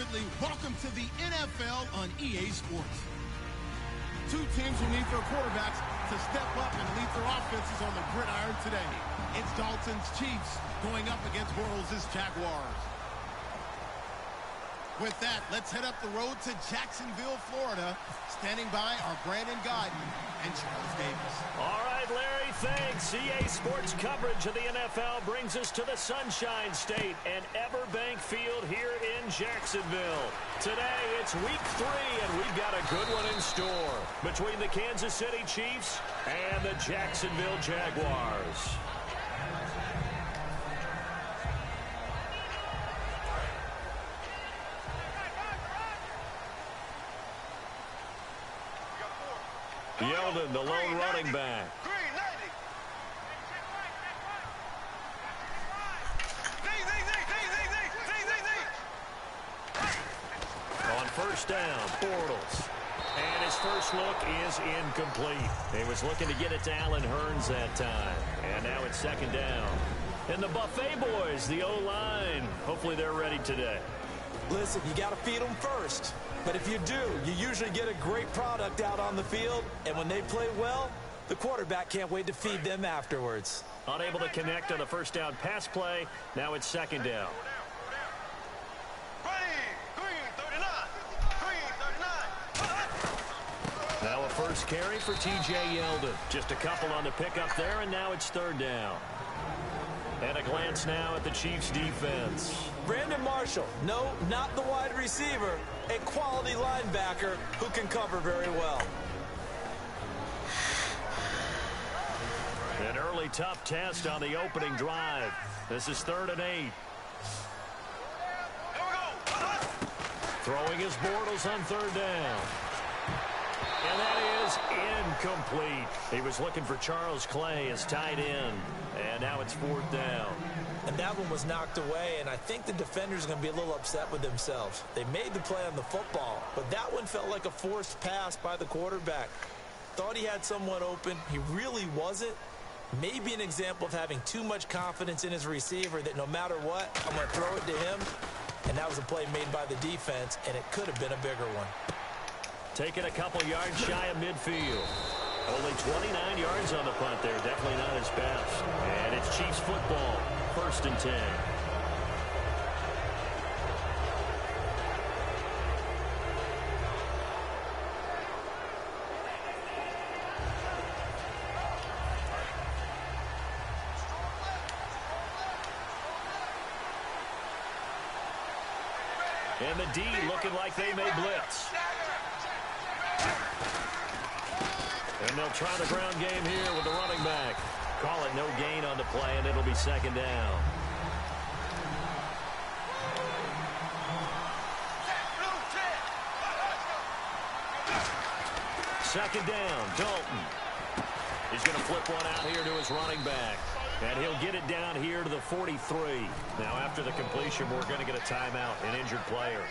Bradley. Welcome to the NFL on EA Sports. Two teams will need their quarterbacks to step up and lead their offenses on the gridiron today. It's Dalton's Chiefs going up against Bortles' Jaguars. With that, let's head up the road to Jacksonville, Florida. Standing by are Brandon Godden and Charles Davis. All right, Larry, thanks. EA Sports coverage of the NFL brings us to the Sunshine State and Everbank Field here in Jacksonville. Today, it's week 3, and we've got a good one in store between the Kansas City Chiefs and the Jacksonville Jaguars. Yeldon, the lone running back. On first down, Bortles. And his first look is incomplete. He was looking to get it to Allen Hurns that time. And now it's second down. And the Buffet boys, the O-line, hopefully they're ready today. Listen, you got to feed them first. But if you do, you usually get a great product out on the field. And when they play well, the quarterback can't wait to feed them afterwards. Unable to connect on the first down pass play. Now it's second down. Now a first carry for T.J. Yeldon. Just a couple on the pickup there, and now it's third down. And a glance now at the Chiefs' defense. Brandon Marshall, no, not the wide receiver, a quality linebacker who can cover very well. An early tough test on the opening drive. This is 3rd and 8. Throwing his Bortles on 3rd down. And that is incomplete. He was looking for Charles Clay as tight end. And now it's 4th down. And that one was knocked away, and I think the defenders are going to be a little upset with themselves. They made the play on the football, but that one felt like a forced pass by the quarterback. Thought he had someone open. He really wasn't. Maybe an example of having too much confidence in his receiver that no matter what, I'm going to throw it to him. And that was a play made by the defense, and it could have been a bigger one. Taking a couple yards shy of midfield. Only 29 yards on the punt there. Definitely not his best. And it's Chiefs football. 1st and 10. And the D looking like they may blitz. And they'll try the ground game here with the running back. Call it no gain on the play, and it'll be second down. Second down, Dalton. He's going to flip one out here to his running back. And he'll get it down here to the 43. Now, after the completion, we're going to get a timeout, an injured player.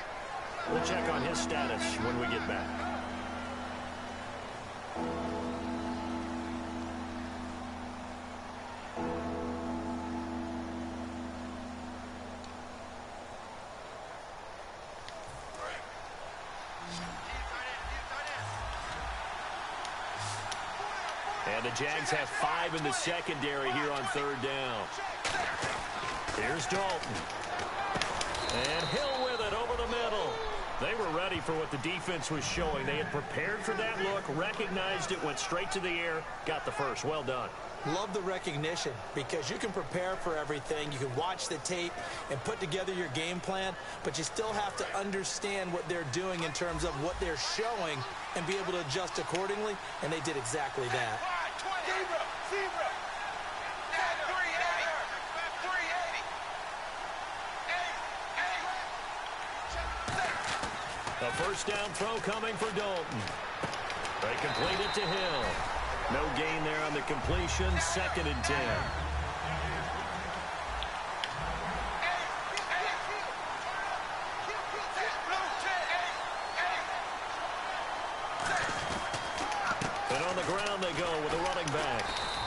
We'll check on his status when we get back. And the Jags have 5 in the secondary here on 3rd down. Here's Dalton. And Hill with it over the middle. They were ready for what the defense was showing. They had prepared for that look, recognized it, went straight to the air, got the first. Well done. Love the recognition because you can prepare for everything. You can watch the tape and put together your game plan, but you still have to understand what they're doing in terms of what they're showing and be able to adjust accordingly, and they did exactly that. A first down throw coming for Dalton. They complete it to Hill. No gain there on the completion. 2nd and 10. And on the ground they go with a running back.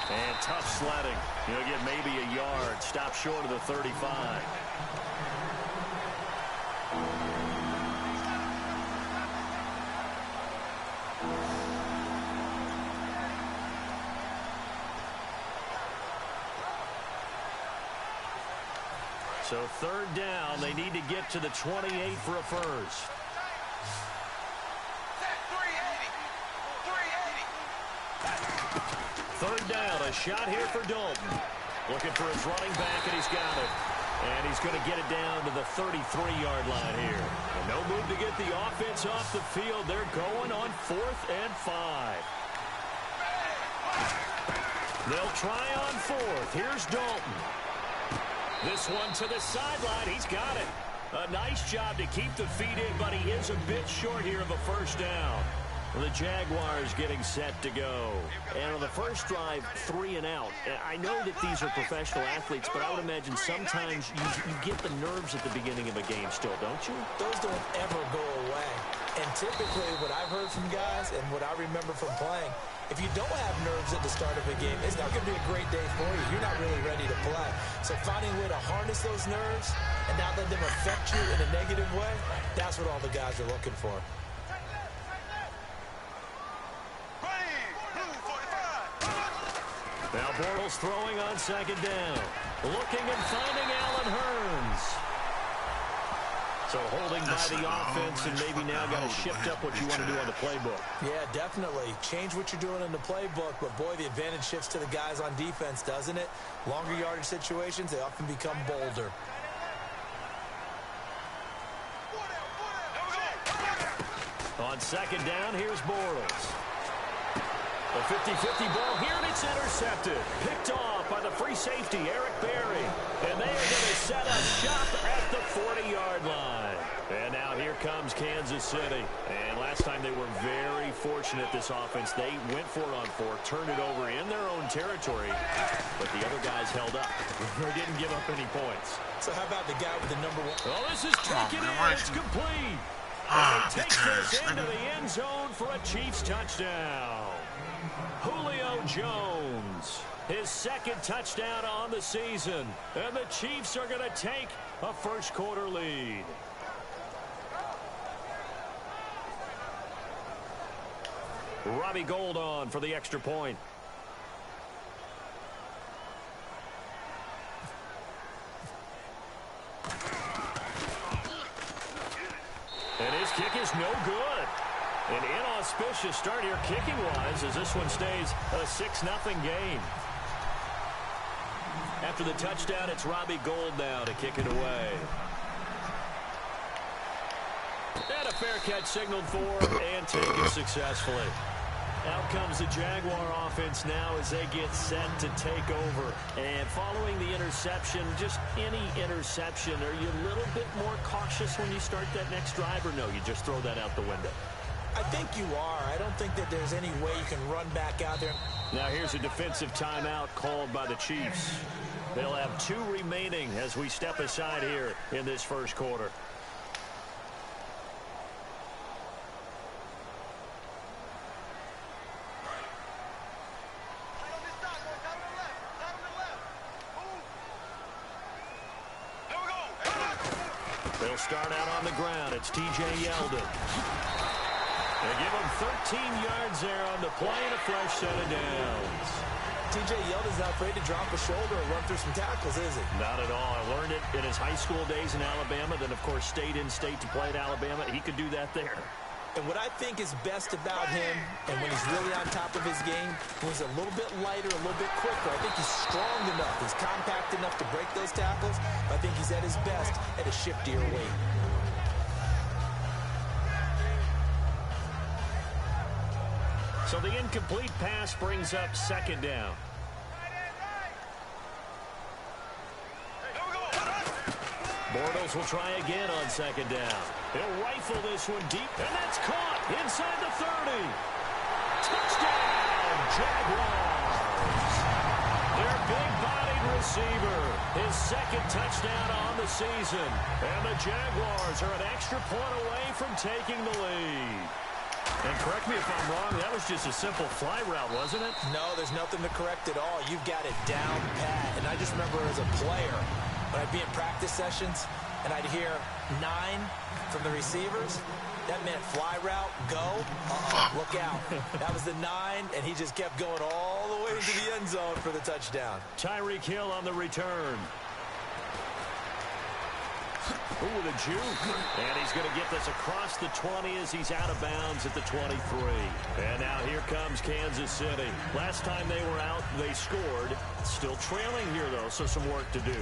And tough sledding. He'll get maybe a yard. Stop short of the 35. So third down, they need to get to the 28 for a first. Third down, a shot here for Dalton. Looking for his running back, and he's got it. And he's going to get it down to the 33-yard line here. And no move to get the offense off the field. They're going on 4th and 5. They'll try on 4th. Here's Dalton. This one to the sideline. He's got it. A nice job to keep the feet in, but he is a bit short here of a first down. The Jaguars getting set to go. And on the first drive, 3 and out. I know that these are professional athletes, but I would imagine sometimes you get the nerves at the beginning of a game still, don't you? Those don't ever go away. And typically what I've heard from guys and what I remember from playing, if you don't have nerves at the start of a game, it's not going to be a great day for you. You're not really ready to play. So finding a way to harness those nerves and not let them affect you in a negative way, that's what all the guys are looking for. Now Bortles throwing on second down. Looking and finding Allen Hurns. So holding by the offense and maybe now got to shift up what you want to do on the playbook. Yeah, definitely. Change what you're doing in the playbook, but boy, the advantage shifts to the guys on defense, doesn't it? Longer yardage situations, they often become bolder. On second down, here's Bortles. A 50-50 ball here, and it's intercepted. Picked off by the free safety, Eric Berry. And they are going to set up shop at the 40-yard line. And now here comes Kansas City. And last time they were very fortunate, this offense. They went for it on 4, turned it over in their own territory. But the other guys held up. They didn't give up any points. So how about the guy with the number 1? Well, this is taken in. It's complete. And he takes this into the end zone for a Chiefs touchdown. Julio Jones, his second touchdown on the season. And the Chiefs are going to take a first-quarter lead. Robbie Gould on for the extra point. And his kick is no good. An inauspicious start here kicking-wise as this one stays a 6-0 game. After the touchdown, it's Robbie Gould now to kick it away. And a fair catch signaled for and taken successfully. Out comes the Jaguar offense now as they get set to take over. And following the interception, just any interception, are you a little bit more cautious when you start that next drive, or no, you just throw that out the window? I think you are. I don't think that there's any way you can run back out there. Now here's a defensive timeout called by the Chiefs. They'll have 2 remaining as we step aside here in this first quarter. They'll start out on the ground. It's T.J. Yeldon. They give him 13 yards there on the play and a fresh set of downs. T.J. Yeldon's not afraid to drop a shoulder and run through some tackles, is he? Not at all. I learned it in his high school days in Alabama. Then, of course, stayed in state to play at Alabama. He could do that there. And what I think is best about him, and when he's really on top of his game, when he's a little bit lighter, a little bit quicker, I think he's strong enough, he's compact enough to break those tackles. I think he's at his best at a shiftier weight. So the incomplete pass brings up second down. Bortles will try again on second down. He'll rifle this one deep, and that's caught inside the 30. Touchdown, Jaguars. Their big-bodied receiver, his second touchdown on the season. And the Jaguars are an extra point away from taking the lead. And correct me if I'm wrong, that was just a simple fly route, wasn't it? No, there's nothing to correct at all. You've got it down pat. And I just remember as a player, when I'd be in practice sessions and I'd hear 9 from the receivers, that meant fly route, go, look out. That was the 9, and he just kept going all the way into the end zone for the touchdown. Tyreek Hill on the return. Ooh, with a juke. And he's going to get this across the 20 as he's out of bounds at the 23. And now here comes Kansas City. Last time they were out, they scored. Still trailing here, though, so some work to do.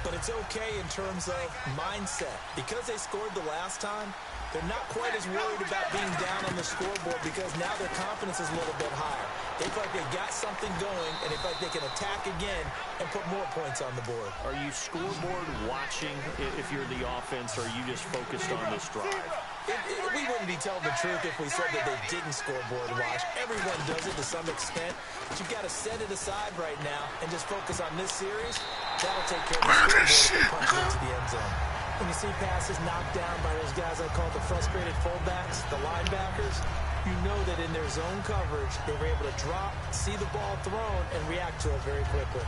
But it's okay in terms of mindset. Because they scored the last time, they're not quite as worried about being down on the scoreboard because now their confidence is a little bit higher. They feel like they got something going, and they feel like they can attack again and put more points on the board. Are you scoreboard watching if you're the offense, or are you just focused on this drive? We wouldn't be telling the truth if we said that they didn't scoreboard watch. Everyone does it to some extent. But you've got to set it aside right now and just focus on this series. That'll take care of the scoreboard if they punch it into the end zone. When you see passes knocked down by those guys I call the frustrated fullbacks, the linebackers, you know that in their zone coverage, they were able to drop, see the ball thrown, and react to it very quickly.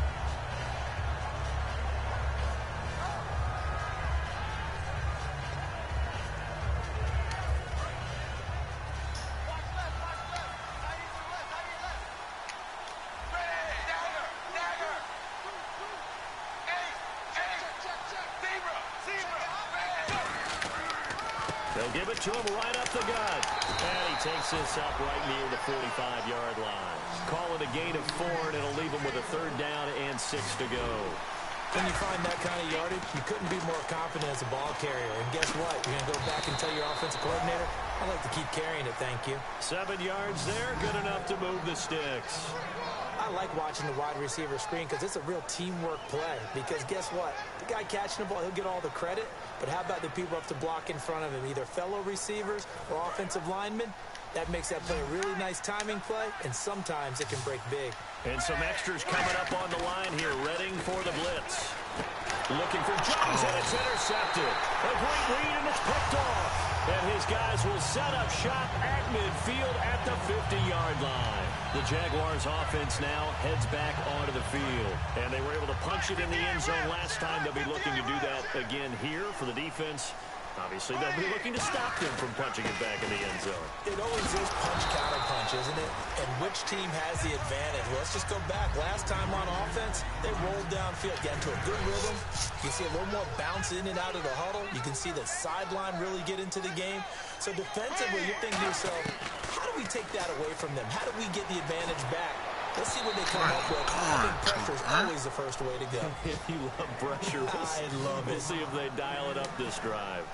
They'll give it to him right up the gut. And he takes this up right near the 45-yard line. Call it a gain of 4, and it'll leave him with a 3rd down and 6 to go. When you find that kind of yardage, you couldn't be more confident as a ball carrier. And guess what? You're going to go back and tell your offensive coordinator, I'd like to keep carrying it, thank you. 7 yards there, good enough to move the sticks. I like watching the wide receiver screen because it's a real teamwork play. Because guess what? The guy catching the ball, he'll get all the credit. But how about the people up to block in front of him, either fellow receivers or offensive linemen? That makes that play a really nice timing play, and sometimes it can break big. And some extras coming up on the line here, readying for the blitz. Looking for Jones, and it's intercepted. A great read, and it's picked off. And his guys will set up shop at midfield at the 50-yard line. The Jaguars offense now heads back onto the field. And they were able to punch it in the end zone last time. They'll be looking to do that again here for the defense. Obviously, they'll be looking to stop them from punching it back in the end zone. It always is punch-counter-punch, isn't it? And which team has the advantage? Well, let's just go back. Last time on offense, they rolled downfield, got into a good rhythm. You can see a little more bounce in and out of the huddle. You can see the sideline really get into the game. So defensively, you're thinking to yourself, how do we take that away from them? How do we get the advantage back? Let's see what they come up with. I think pressure is always the first way to go. You love pressure. I love it. We'll see if they dial it up this drive.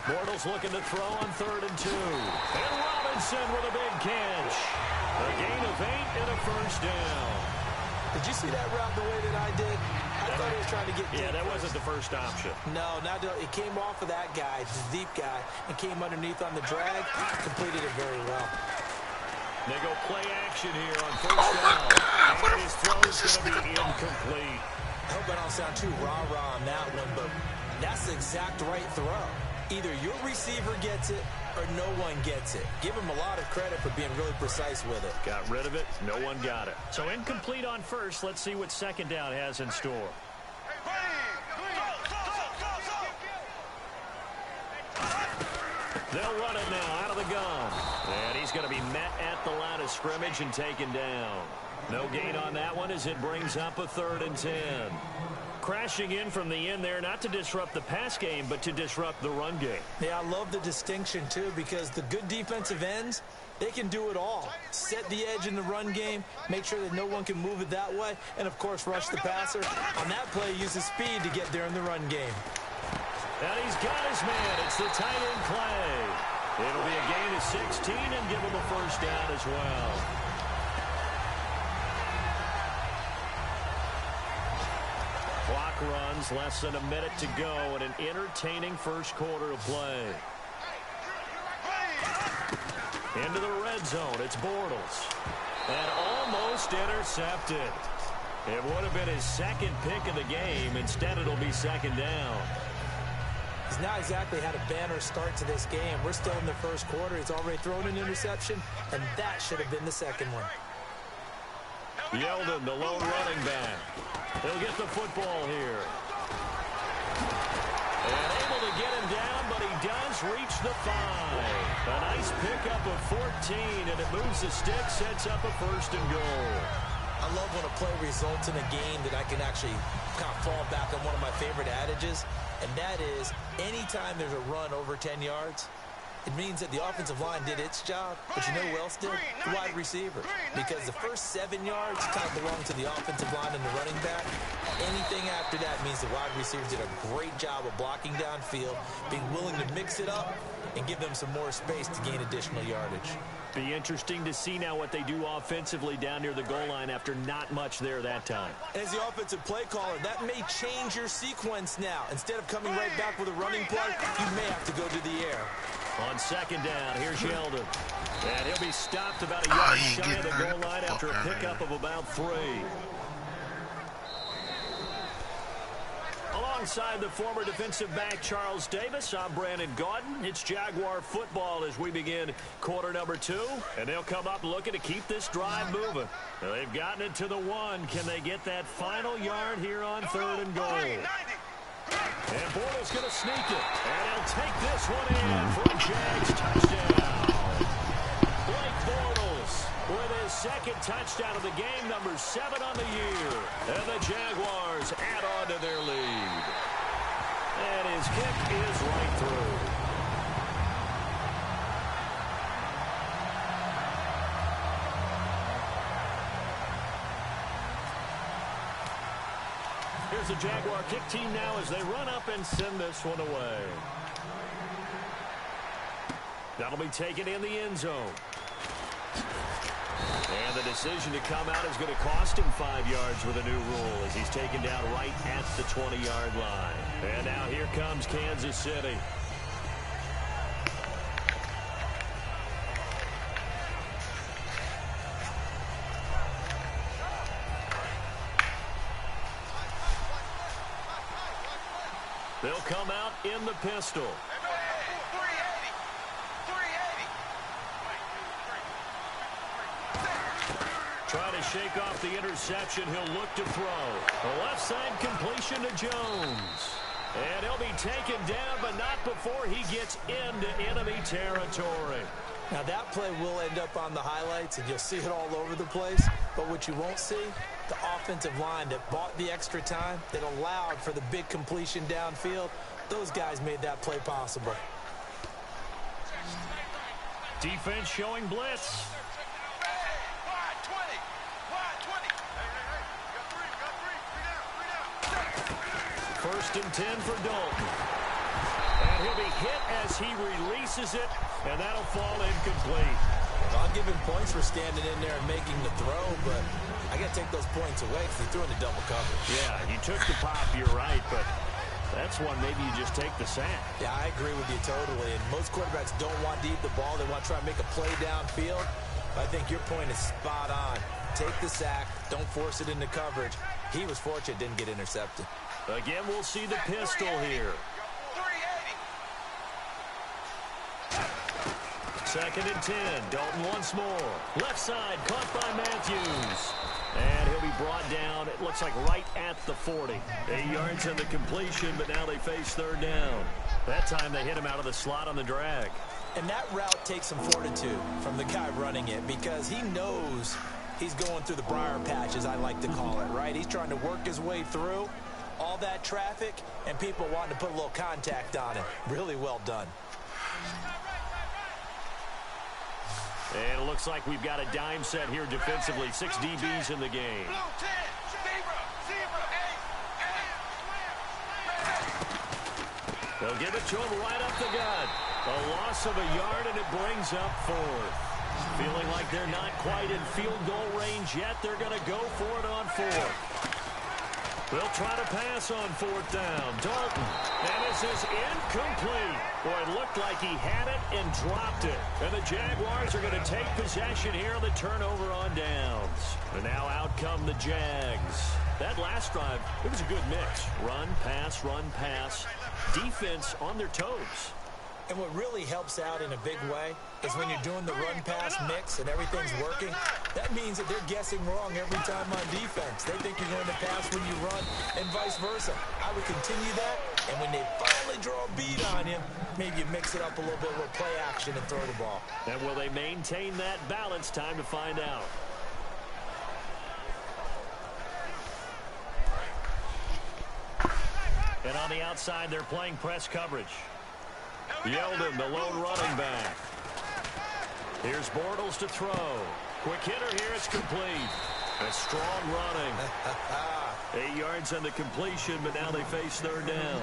Bortles looking to throw on 3rd and 2. And Robinson with a big catch. A gain of 8 and a 1st down. Did you see that route the way that I did? I thought he was trying to get deep. Yeah, that wasn't the first option. No, it came off of that guy, the deep guy, and came underneath on the drag. Completed it very well. They go play action here on 1st down. And his throw is going to be incomplete. I hope I don't sound too rah-rah on that one, but that's the exact right throw. Either your receiver gets it or no one gets it. Give him a lot of credit for being really precise with it. Got rid of it. No one got it. So incomplete on 1st. Let's see what 2nd down has in store. They'll run it now out of the gun. And he's going to be met at the line of scrimmage and taken down. No gain on that one as it brings up a 3rd and 10. Crashing in from the end there, not to disrupt the pass game, but to disrupt the run game. Yeah, I love the distinction, too, because the good defensive ends, they can do it all. Set the edge in the run game, make sure that no one can move it that way, and, of course, rush the passer. On that play, use the speed to get there in the run game. And he's got his man. It's the tight end Clay. It'll be a gain of 16 and give him a 1st down as well. Clock runs, less than a minute to go, and an entertaining 1st quarter of play. Into the red zone, it's Bortles. And almost intercepted. It would have been his 2nd pick of the game. Instead, it'll be 2nd down. He's not exactly had a banner start to this game. We're still in the 1st quarter. He's already thrown an interception, and that should have been the 2nd one. Yeldon, the lone running back. He'll get the football here. And able to get him down, but he does reach the 5. A nice pickup of 14, and it moves the stick, sets up a first and goal. I love when a play results in a game that I can actually kind of fall back on one of my favorite adages, and that is anytime there's a run over 10 yards, it means that the offensive line did its job, but you know who else did? The wide receiver. Because the first 7 yards kind of belong to the offensive line and the running back. Anything after that means the wide receivers did a great job of blocking downfield, being willing to mix it up, and give them some more space to gain additional yardage. Be interesting to see now what they do offensively down near the goal line after not much there that time. As the offensive play caller, that may change your sequence now. Instead of coming right back with a running play, you may have to go to the air. On second down, here's Yeldon. And he'll be stopped about a yard shy of the goal line after a pickup of about 3. Alongside the former defensive back Charles Davis, I'm Brandon Gaudin. It's Jaguar football as we begin quarter number 2. And they'll come up looking to keep this drive moving. Now, they've gotten it to the 1. Can they get that final yard here on 3rd and goal? And Bortles going to sneak it. And he'll take this one in for a Jags touchdown. Blake Bortles with his second touchdown of the game, number 7 on the year. And the Jaguars add on to their lead. And his kick is right through. Here's the Jaguar kick team now as they run up and send this one away. That'll be taken in the end zone. And the decision to come out is going to cost him 5 yards with a new rule as he's taken down right at the 20-yard line. And now here comes Kansas City. They'll come out in the pistol. Trying to shake off the interception. He'll look to throw. The left side completion to Jones. And he'll be taken down, but not before he gets into enemy territory. Now that play will end up on the highlights, and you'll see it all over the place. But what you won't see, the offensive line that bought the extra time, that allowed for the big completion downfield, those guys made that play possible. Defense showing blitz. First and 10 for Dalton. And he'll be hit as he releases it, and that'll fall incomplete. Well, I'll give him points for standing in there and making the throw, but I got to take those points away because he threw into double coverage. Yeah, you took the pop, you're right, but that's one maybe you just take the sack. Yeah, I agree with you totally, and most quarterbacks don't want to eat the ball. They want to try and make a play downfield. I think your point is spot on. Take the sack, don't force it into coverage. He was fortunate, didn't get intercepted. Again, we'll see the pistol here. Second and 10. Dalton once more. Left side caught by Matthews. And he'll be brought down, it looks like right at the 40. 8 yards in the completion, but now they face third down. That time they hit him out of the slot on the drag. And that route takes some fortitude from the guy running it because he knows he's going through the briar patch, as I like to call it, right? He's trying to work his way through all that traffic and people wanting to put a little contact on it. Really well done. And it looks like we've got a dime set here defensively. 6 DBs in the game. They'll give it to him right up the gut. A loss of a yard, and it brings up 4th. Feeling like they're not quite in field goal range yet. They're going to go for it on 4th. They'll try to pass on 4th down. Dalton. And this is incomplete. Boy, it looked like he had it and dropped it. And the Jaguars are going to take possession here on the turnover on downs. And now out come the Jags. That last drive, it was a good mix. Run, pass. Defense on their toes. And what really helps out in a big way is when you're doing the run-pass mix and everything's working, that means that they're guessing wrong every time on defense. They think you're going to pass when you run and vice versa. I would continue that, and when they finally really draw a beat on you, maybe you mix it up a little bit with play action and throw the ball. And will they maintain that balance? Time to find out. And on the outside, they're playing press coverage. Yeldon, the lone running back. Here's Bortles to throw. Quick hitter here, it's complete. A strong running. 8 yards on the completion, but now they face third down.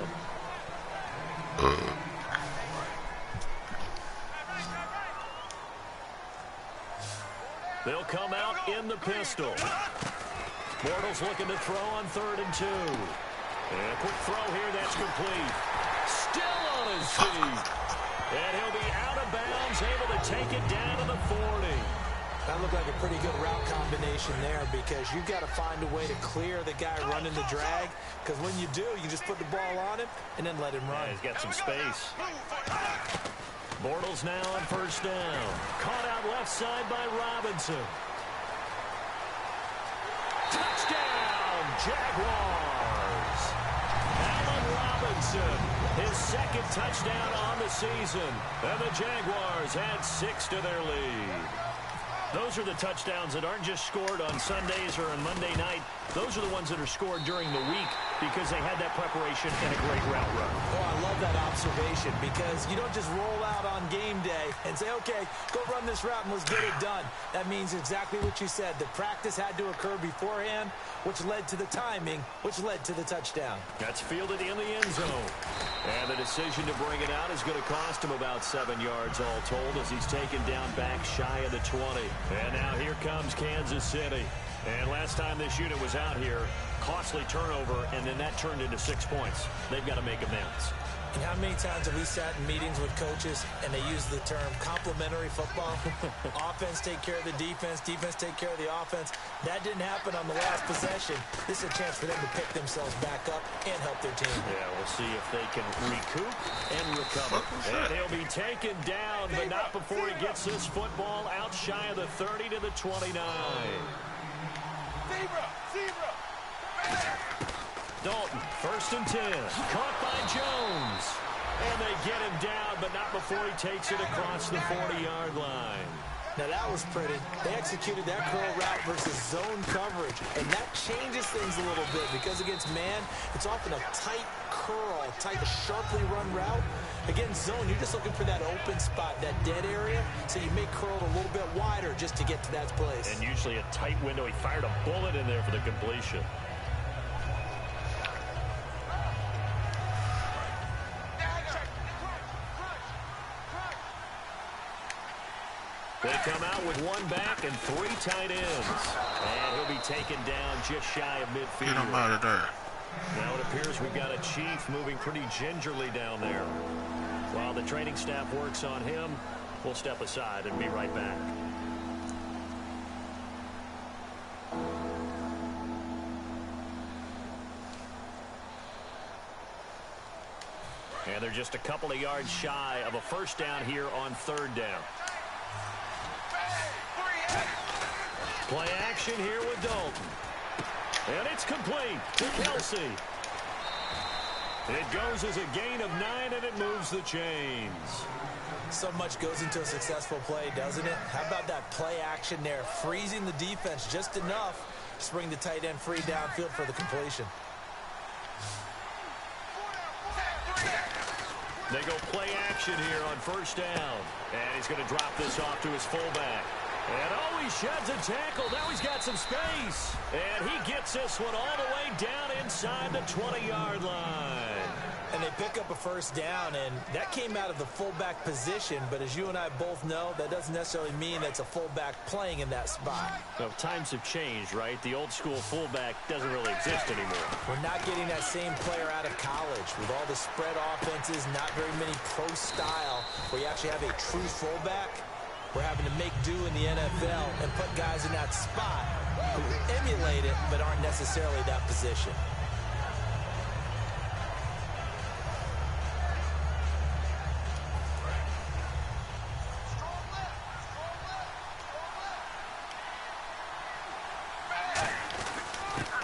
They'll come out in the pistol. Bortles looking to throw on 3rd and 2. And a quick throw here, that's complete. Still on his feet. And he'll be out of bounds, able to take it down to the 40. That looked like a pretty good route combination there because you've got to find a way to clear the guy running the drag, because when you do, you just put the ball on him and then let him run. Yeah, he's got some space. Bortles now on 1st down. Caught out left side by Robinson. Touchdown, Jaguars. Allen Robinson, his 2nd touchdown on the season. And the Jaguars add 6 to their lead. Those are the touchdowns that aren't just scored on Sundays or on Monday night. Those are the ones that are scored during the week because they had that preparation and a great route run. Oh, I love that observation because you don't just roll out on game day and say, okay, go run this route and let's get it done. That means exactly what you said. The practice had to occur beforehand, which led to the timing, which led to the touchdown. That's fielded in the end zone. And the decision to bring it out is going to cost him about 7 yards all told as he's taken down back shy of the 20. And now here comes Kansas City. And last time this unit was out here, costly turnover, and then that turned into 6 points. They've got to make amends. And how many times have we sat in meetings with coaches and they use the term complementary football? Offense take care of the defense, defense take care of the offense. That didn't happen on the last possession. This is a chance for them to pick themselves back up and help their team. Yeah, we'll see if they can recoup and recover. And he'll be taken down, but not before he gets this football out shy of the 30 to the 29. Dalton, 1st and 10. Caught by Jones. And they get him down, but not before he takes it across the 40-yard line. Now that was pretty. They executed that curl route versus zone coverage, and that changes things a little bit because against man, it's often a tight curl, tight, sharply run route. Against zone, you're just looking for that open spot, that dead area, so you may curl it a little bit wider just to get to that place. And usually a tight window. He fired a bullet in there for the completion. They come out with 1 back and 3 tight ends. And he'll be taken down just shy of midfield. Get him out of there. Now it appears we've got a Chief moving pretty gingerly down there. While the training staff works on him, we'll step aside and be right back. And they're just a couple of yards shy of a 1st down here on 3rd down. Play action here with Dalton. And it's complete to Kelsey. It goes as a gain of 9, and it moves the chains. So much goes into a successful play, doesn't it? How about that play action there, freezing the defense just enough to bring the tight end free downfield for the completion. They go play action here on 1st down. And he's going to drop this off to his fullback. And oh, he sheds a tackle. Now he's got some space. And he gets this one all the way down inside the 20-yard line. And they pick up a 1st down, and that came out of the fullback position. But as you and I both know, that doesn't necessarily mean that's a fullback playing in that spot. Well, times have changed, right? The old school fullback doesn't really exist anymore. We're not getting that same player out of college with all the spread offenses, not very many pro style, where you actually have a true fullback. We're having to make do in the NFL and put guys in that spot who emulate it but aren't necessarily that position.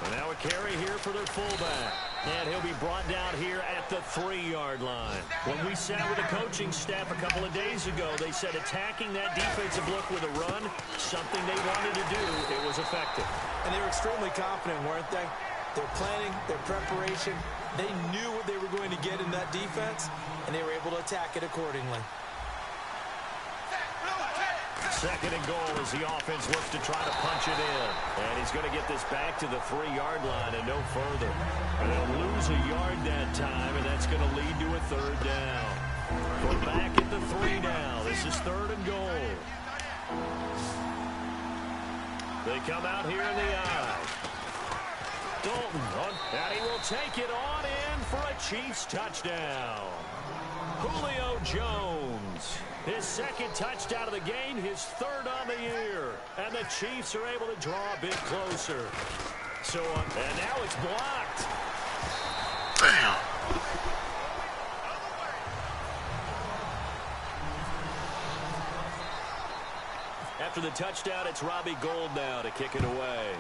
And now a carry here for their fullback. And he'll be brought down here at the 3-yard line. When we sat with the coaching staff a couple of days ago, they said attacking that defensive look with a run, something they wanted to do, it was effective. And they were extremely confident, weren't they? Their planning, their preparation, they knew what they were going to get in that defense, and they were able to attack it accordingly. Second and goal as the offense looks to try to punch it in. And he's going to get this back to the 3-yard line and no further. And they'll lose a yard that time, and that's going to lead to a 3rd down. We're back at the 3 now. This is 3rd and goal. They come out here in the eye. Dalton, and he will take it on in for a Chiefs touchdown. Julio Jones. His 2nd touchdown of the game, his 3rd on the year. And the Chiefs are able to draw a bit closer. So, and now it's blocked. Damn. After the touchdown, it's Robbie Gould now to kick it away.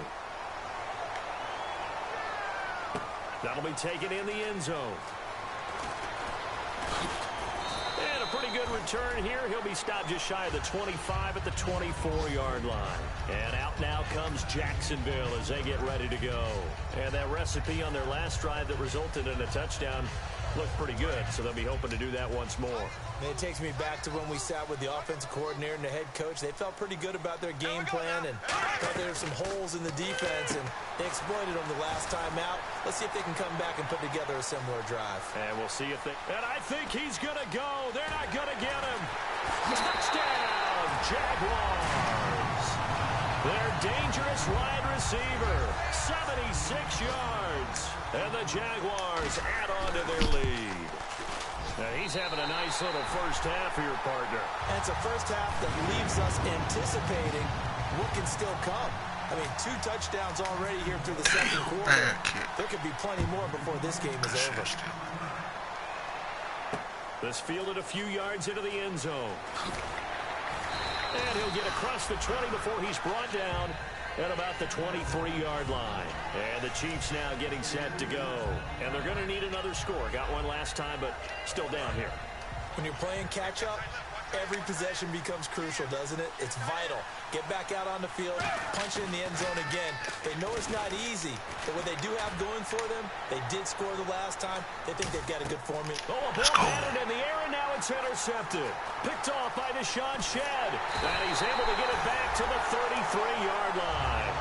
That'll be taken in the end zone. And a pretty good return here. He'll be stopped just shy of the 25 at the 24-yard line. And out now comes Jacksonville as they get ready to go. And that recipe on their last drive that resulted in a touchdown looked pretty good, so they'll be hoping to do that once more. And it takes me back to when we sat with the offensive coordinator and the head coach. They felt pretty good about their game plan and thought there were some holes in the defense, and they exploited them the last time out. Let's see if they can come back and put together a similar drive. And we'll see if they... And I think he's going to go. They're not going to get him. Touchdown, Jaguars. Their dangerous wide receiver, 76 yards. And the Jaguars add on to their lead. Now he's having a nice little first half for your partner. And it's a first half that leaves us anticipating what can still come. I mean, 2 touchdowns already here through the 2nd quarter. There could be plenty more before this game is over. This fielded a few yards into the end zone. And he'll get across the 20 before he's brought down at about the 23-yard line. And the Chiefs now getting set to go. And they're going to need another score. Got one last time, but still down here. When you're playing catch-up, every possession becomes crucial, doesn't it? It's vital. Get back out on the field, punch it in the end zone again. They know it's not easy, but what they do have going for them, they did score the last time. They think they've got a good formula. Oh, a ball batted in the air, and now it's intercepted. Picked off by Deshaun Shedd. And he's able to get it back to the 33-yard line.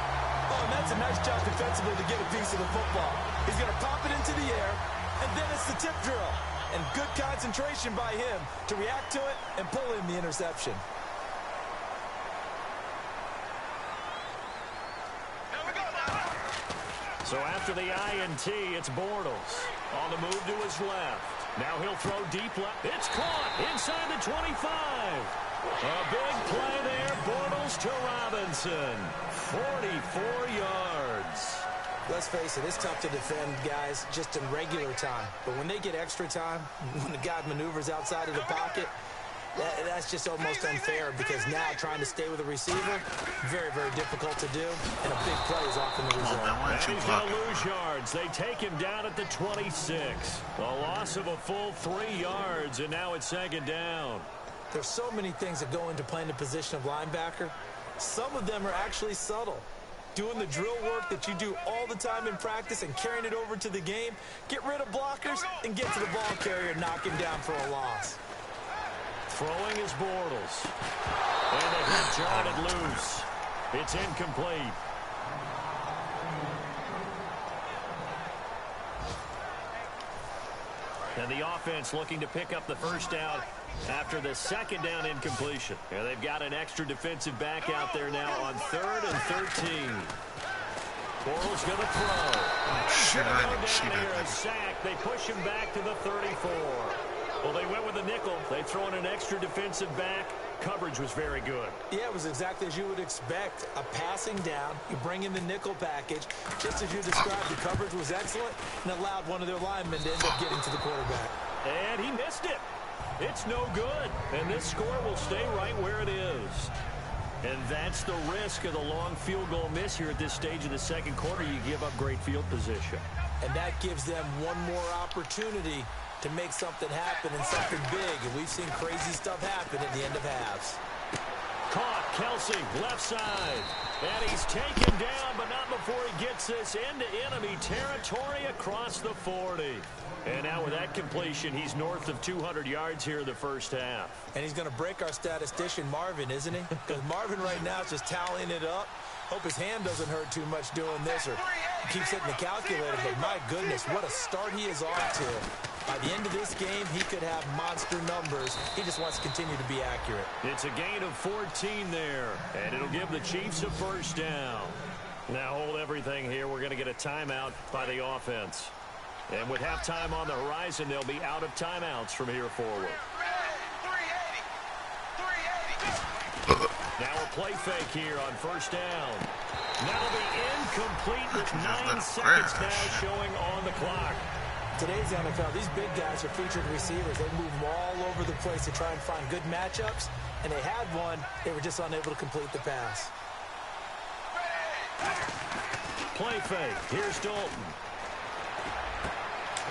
Oh, and that's a nice job defensively to get a piece of the football. He's going to pop it into the air, and then it's the tip drill. And good concentration by him to react to it and pull in the interception. So after the INT, it's Bortles. On the move to his left. Now he'll throw deep left. It's caught inside the 25. A big play there. Bortles to Robinson. 44 yards. Let's face it, it's tough to defend guys just in regular time. But when they get extra time, when the guy maneuvers outside of the pocket, that's just almost unfair because now trying to stay with a receiver, very, very difficult to do, and a big play is often the result. And he's going to lose yards. They take him down at the 26. A loss of a full 3 yards, and now it's 2nd down. There's so many things that go into playing the position of linebacker. Some of them are actually subtle. Doing the drill work that you do all the time in practice and carrying it over to the game. Get rid of blockers and get to the ball carrier and knock him down for a loss. Throwing is Bortles. And they have jarred it loose. It's incomplete. And the offense looking to pick up the first down after the 2nd down incompletion. And they've got an extra defensive back out there now on 3rd and 13. Bortles going to throw. Shit, I didn't Down see here, a that. sack. They push him back to the 34. Well, they went with a nickel. They throw in an extra defensive back. Coverage was very good. Yeah, it was exactly as you would expect. A passing down. You bring in the nickel package. Just as you described, the coverage was excellent and allowed one of their linemen to end up getting to the quarterback. And he missed it. It's no good. And this score will stay right where it is. And that's the risk of the long field goal miss here at this stage of the 2nd quarter. You give up great field position. and that gives them one more opportunity to make something happen and something big. And we've seen crazy stuff happen at the end of halves. Caught, Kelsey, left side. And he's taken down, but not before he gets this into enemy territory across the 40. And now with that completion, he's north of 200 yards here in the first half. And he's going to break our statistician, Marvin, isn't he? Because Marvin right now is just tallying it up. Hope his hand doesn't hurt too much doing this, or he keeps hitting the calculator. But my goodness, what a start he is off to. By the end of this game, he could have monster numbers. He just wants to continue to be accurate. It's a gain of 14 there, and it'll give the Chiefs a first down. Now hold everything here. We're going to get a timeout by the offense. And with halftime on the horizon, they'll be out of timeouts from here forward. Now a play fake here on first down. That'll be incomplete with 9 seconds now showing on the clock. Today's NFL, these big guys are featured receivers. They move them all over the place to try and find good matchups, and they had one. They were just unable to complete the pass. Play fake. Here's Dalton.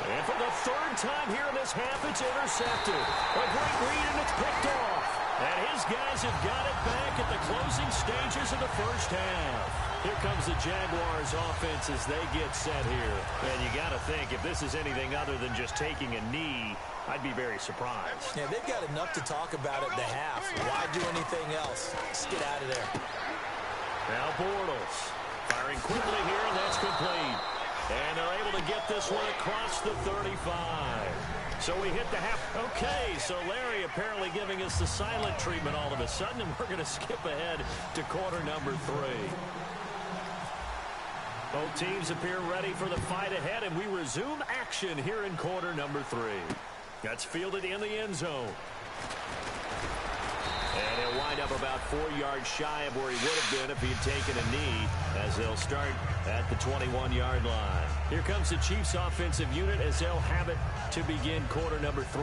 And for the third time here in this half, it's intercepted. A great read, and it's picked off. And his guys have got it back at the closing stages of the first half. Here comes the Jaguars offense as they get set here. And you got to think, if this is anything other than just taking a knee, I'd be very surprised. Yeah, they've got enough to talk about at the half. Why do anything else? Just get out of there. Now Bortles firing quickly here, and that's complete. And they're able to get this one across the 35. So we hit the half. Okay, so Larry apparently giving us the silent treatment all of a sudden, and we're going to skip ahead to quarter number 3. Both teams appear ready for the fight ahead, and we resume action here in quarter number 3. That's fielded in the end zone. And he'll wind up about 4 yards shy of where he would have been if he had taken a knee, as they'll start at the 21-yard line. Here comes the Chiefs offensive unit as they'll have it to begin quarter number 3.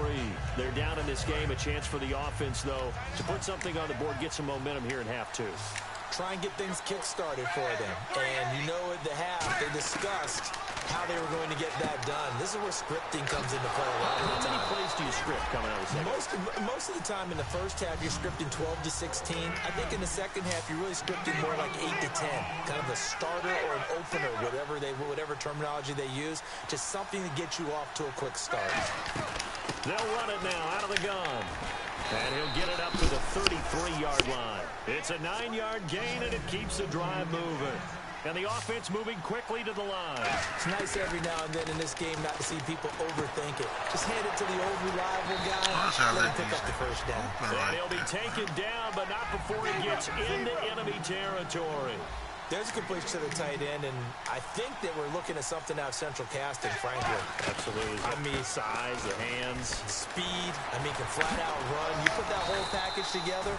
They're down in this game. A chance for the offense, though, to put something on the board, get some momentum here in half 2. Try and get things kick-started for them. And you know at the half, they discussed how they were going to get that done. This is where scripting comes into play a lot of the time. How many plays do you script coming out of the second? Most of the time in the first half, you're scripting 12 to 16. I think in the second half, you're really scripting more like 8 to 10. Kind of a starter or an opener, whatever terminology they use. Just something to get you off to a quick start. They'll run it now out of the gun. And he'll get it up to the 33-yard line. It's a 9-yard gain, and it keeps the drive moving. And the offense moving quickly to the line. It's nice every now and then in this game not to see people overthink it. Just hand it to the old reliable guy, let him pick up the first down. And he'll be taken down, but not before he gets into enemy territory. There's a completion to the tight end, and I think that we're looking at something out of central casting, frankly. Absolutely. I mean, size, the hands. Speed. I mean, can flat out run. You put that whole package together,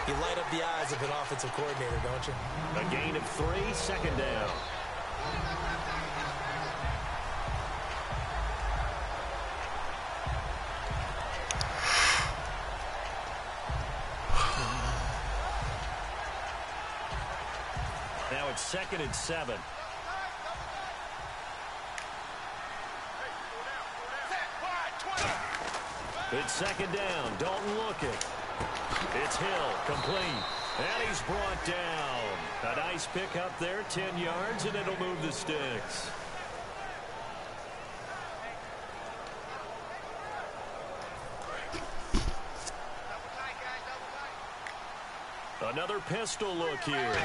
you light up the eyes of an offensive coordinator, don't you? A gain of 3, second down. Now it's 2nd and 7. It's 2nd down. Dalton looking. It's Hill, complete. And he's brought down. A nice pick up there, 10 yards, and it'll move the sticks. Another pistol look here.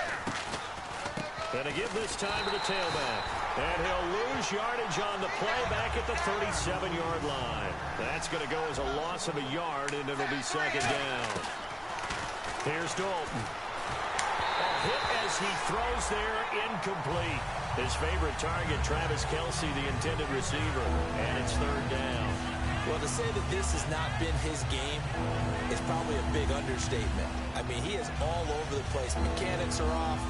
And to give this time to the tailback. And he'll lose yardage on the play back at the 37-yard line. That's going to go as a loss of a yard, and it'll be 2nd down. Here's Dalton. A hit as he throws there, incomplete. His favorite target, Travis Kelce, the intended receiver. And it's 3rd down. Well, to say that this has not been his game is probably a big understatement. I mean, he is all over the place. Mechanics are off,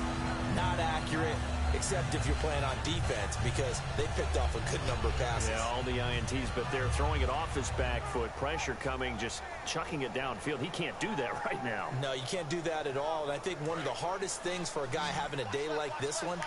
not accurate. except if you're playing on defense, because they picked off a good number of passes. Yeah, all the INTs, but they're throwing it off his back foot. Pressure coming, just chucking it downfield. He can't do that right now. No, you can't do that at all. And I think one of the hardest things for a guy having a day like this one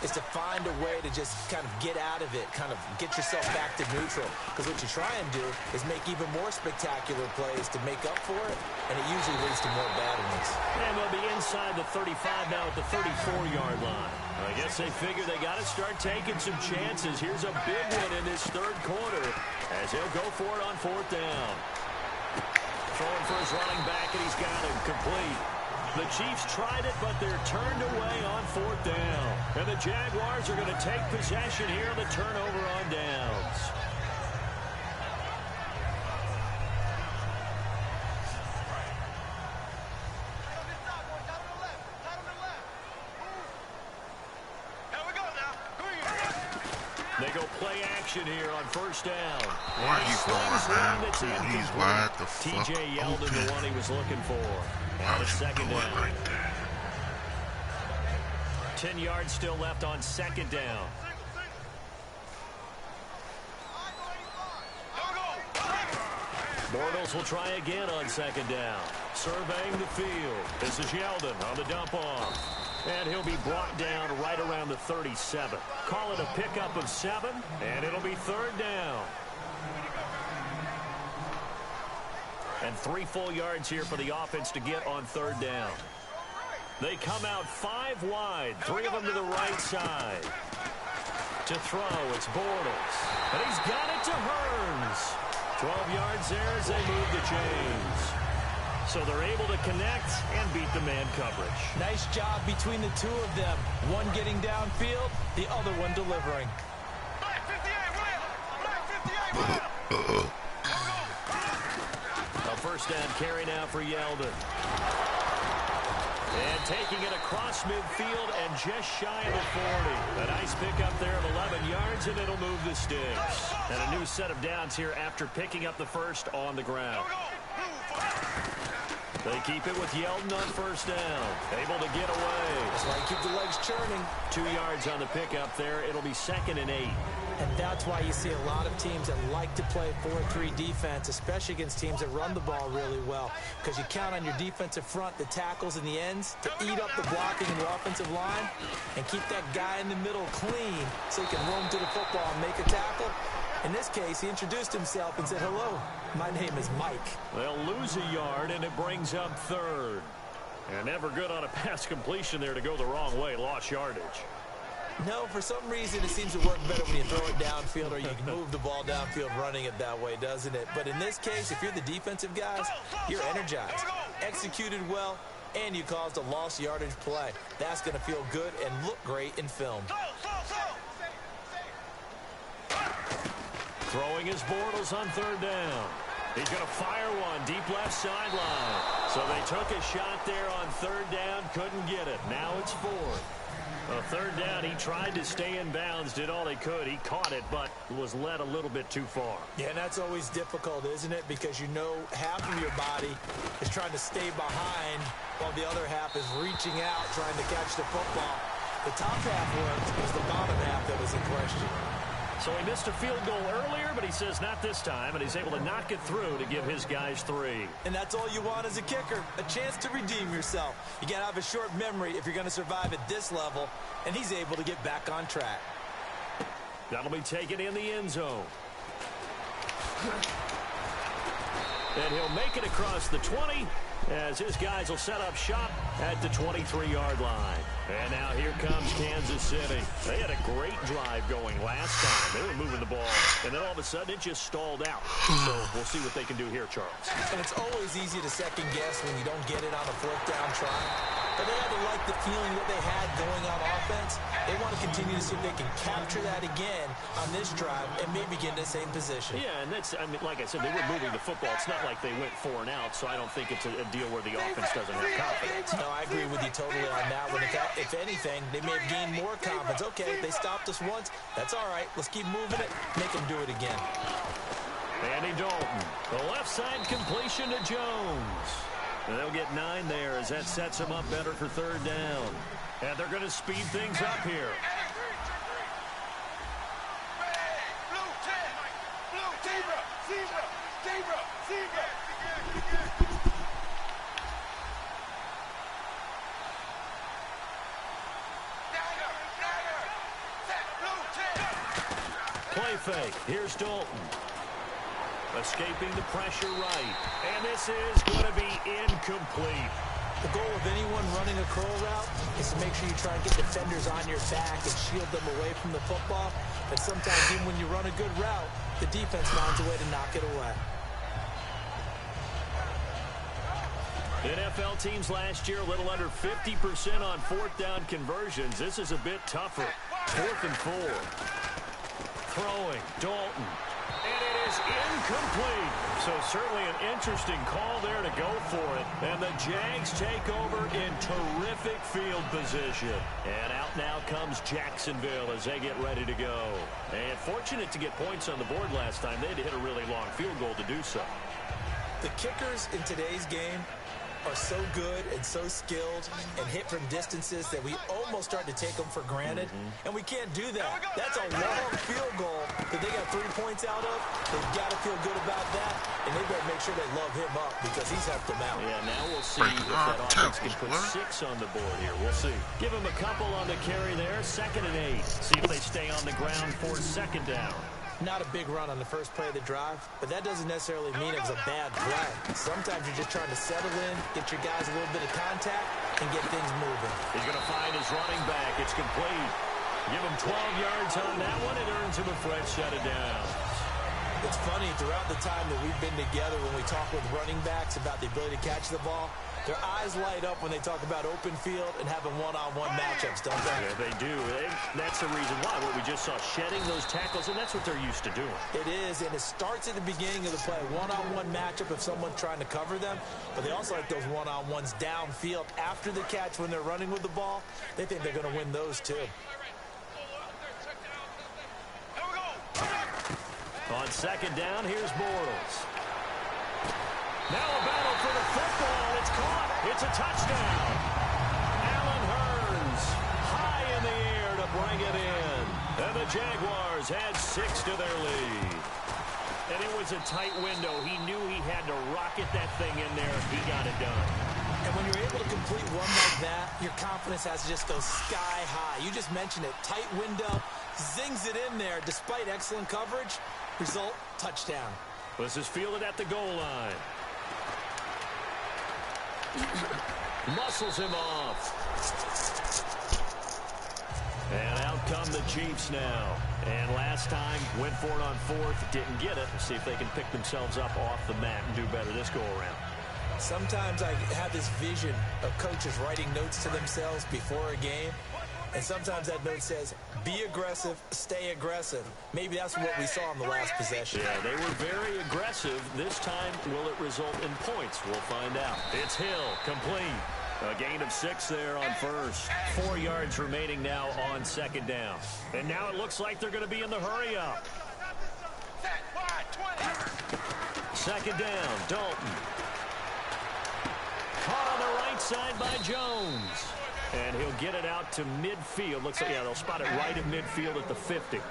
is to find a way to just kind of get out of it, kind of get yourself back to neutral. Because what you try and do is make even more spectacular plays to make up for it, and it usually leads to more bad ones. And they'll be inside the 35 now at the 34-yard line. I guess they figure they got to start taking some chances. Here's a big one in this third quarter as he'll go for it on fourth down. Throwing for his running back, and he's got him complete. The Chiefs tried it, but they're turned away on fourth down. And the Jaguars are going to take possession here on the turnover on downs. They go play action here on first down. Why are you going, man? He's wide the fuck TJ Yeldon, open. the one he was looking for. Why On the would you second do it down. like that? 10 yards still left on second down. Bortles will try again on second down. Surveying the field. This is Yeldon on the dump off. And he'll be brought down right around the 37. Call it a pickup of 7, and it'll be third down. And 3 full yards here for the offense to get on third down. They come out 5 wide, 3 of them to the right side. To throw, it's Bortles. And he's got it to Hearns. 12 yards there as they move the chains. So they're able to connect and beat the man coverage. Nice job between the two of them. One getting downfield, the other one delivering. A first down carry now for Yeldon. And taking it across midfield and just shy of the 40. A nice pickup there of 11 yards, and it'll move the sticks. And a new set of downs here after picking up the first on the ground. They keep it with Yeldon on first down. Able to get away. That's why you keep the legs churning. 2 yards on the pickup there. It'll be 2nd and 8. And that's why you see a lot of teams that like to play 4-3 defense, especially against teams that run the ball really well. Because you count on your defensive front, the tackles and the ends, to eat up the blocking in the offensive line and keep that guy in the middle clean so he can roam to the football and make a tackle. In this case, he introduced himself and said, "Hello, my name is Mike." They'll lose a yard, and it brings up third. And never good on a pass completion there to go the wrong way. Lost yardage. No, for some reason, it seems to work better when you throw it downfield or you can move the ball downfield running it that way, doesn't it? But in this case, if you're the defensive guys, you're energized, executed well, and you caused a lost yardage play. That's going to feel good and look great in film. Throwing his Bortles on third down. He's going to fire one deep left sideline. So they took a shot there on third down, couldn't get it. Now it's 4th. Third down, he tried to stay in bounds, did all he could. He caught it, but was led a little bit too far. Yeah, and that's always difficult, isn't it? Because you know half of your body is trying to stay behind while the other half is reaching out, trying to catch the football. The top half worked. It was the bottom half that was in question. So he missed a field goal earlier, but he says not this time, and he's able to knock it through to give his guys 3. And that's all you want as a kicker, a chance to redeem yourself. You got to have a short memory if you're going to survive at this level, and he's able to get back on track. That'll be taken in the end zone. And he'll make it across the 20 as his guys will set up shop at the 23-yard line. And now here comes Kansas City. They had a great drive going last time. They were moving the ball, and then all of a sudden it just stalled out. So we'll see what they can do here, Charles. And it's always easy to second guess when you don't get it on a 4th down try. But they had to like the feeling that they had going on offense. They want to continue to see if they can capture that again on this drive and maybe get in the same position. Yeah, and that's, I mean, like I said, they were moving the football. It's not like they went 4 and out, so I don't think it's a deal where the offense doesn't have confidence. No, I agree with you totally on that one. If anything, they may have gained more confidence. Okay, they stopped us once. That's all right. Let's keep moving it. Make them do it again. Andy Dalton, the left side completion to Jones. They'll get 9 there as that sets them up better for third down. And they're going to speed things up here. Play fake. Here's Dalton. Escaping the pressure right. And this is going to be incomplete. The goal of anyone running a curl route is to make sure you try and get defenders on your back and shield them away from the football. But sometimes even when you run a good route, the defense finds a way to knock it away. NFL teams last year a little under 50% on fourth down conversions. This is a bit tougher. 4th and 4. Throwing, Dalton. And it is incomplete. So certainly an interesting call there to go for it. And the Jags take over in terrific field position. And out now comes Jacksonville as they get ready to go. And fortunate to get points on the board last time. They had to hit a really long field goal to do so. The kickers in today's game are so good and so skilled and hit from distances that we almost start to take them for granted. And we can't do that. That's a long field goal that they got 3 points out of. They've got to feel good about that, and they better make sure they love him up because he's helped them out. Yeah, now we'll see if that offense can put 6 on the board here. We'll see. Give him a couple on the carry there. 2nd and 8. See if they stay on the ground for 2nd down. Not a big run on the first play of the drive, but that doesn't necessarily mean it was a bad play. Sometimes you're just trying to settle in, get your guys a little bit of contact, and get things moving. He's going to find his running back. It's complete. Give him 12 yards on that one. It earns him a fresh shut it down. It's funny, throughout the time that we've been together, when we talk with running backs about the ability to catch the ball, their eyes light up when they talk about open field and having one-on-one matchups, don't they? Yeah, they do. That's the reason why. What we just saw, shedding those tackles, and that's what they're used to doing. It is, and it starts at the beginning of the play. One-on-one matchup if someone's trying to cover them, but they also like those one-on-ones downfield after the catch when they're running with the ball. They think they're going to win those, too. On 2nd down, here's Bortles. Now a battle for the football. It's caught. It's a touchdown. Allen Hurns high in the air to bring it in. And the Jaguars had 6 to their lead. And it was a tight window. He knew he had to rocket that thing in there. He got it done. And when you're able to complete one like that, your confidence has to just go sky high. You just mentioned it. Tight window, zings it in there despite excellent coverage. Result, touchdown. This is fielded at the goal line. Muscles him off. And out come the Chiefs now. And last time, went for it on 4th, didn't get it. See if they can pick themselves up off the mat and do better this go-around. Sometimes I have this vision of coaches writing notes to themselves before a game. And sometimes that note says, be aggressive, stay aggressive. Maybe that's what we saw in the last possession. Yeah, they were very aggressive. This time, will it result in points? We'll find out. It's Hill, complete. A gain of 6 there on 1st. 4 yards remaining now on 2nd down. And now it looks like they're going to be in the hurry-up. 2nd down, Dalton. Caught on the right side by Jones. And he'll get it out to midfield. Looks like, yeah, they'll spot it right at midfield at the 50.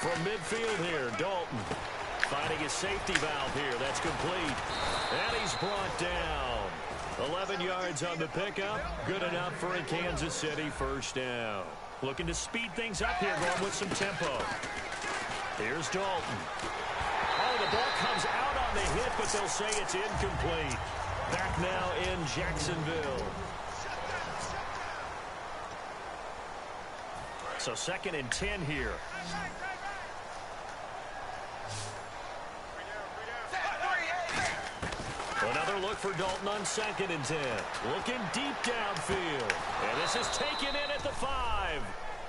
From midfield here, Dalton finding his safety valve here. That's complete. And he's brought down. 11 yards on the pickup. Good enough for a Kansas City 1st down. Looking to speed things up here, going with some tempo. Here's Dalton. Oh, the ball comes out on the hit, but they'll say it's incomplete. Back now in Jacksonville. So 2nd and 10 here. Another look for Dalton on 2nd and 10. Looking deep downfield. And this is taken in at the 5.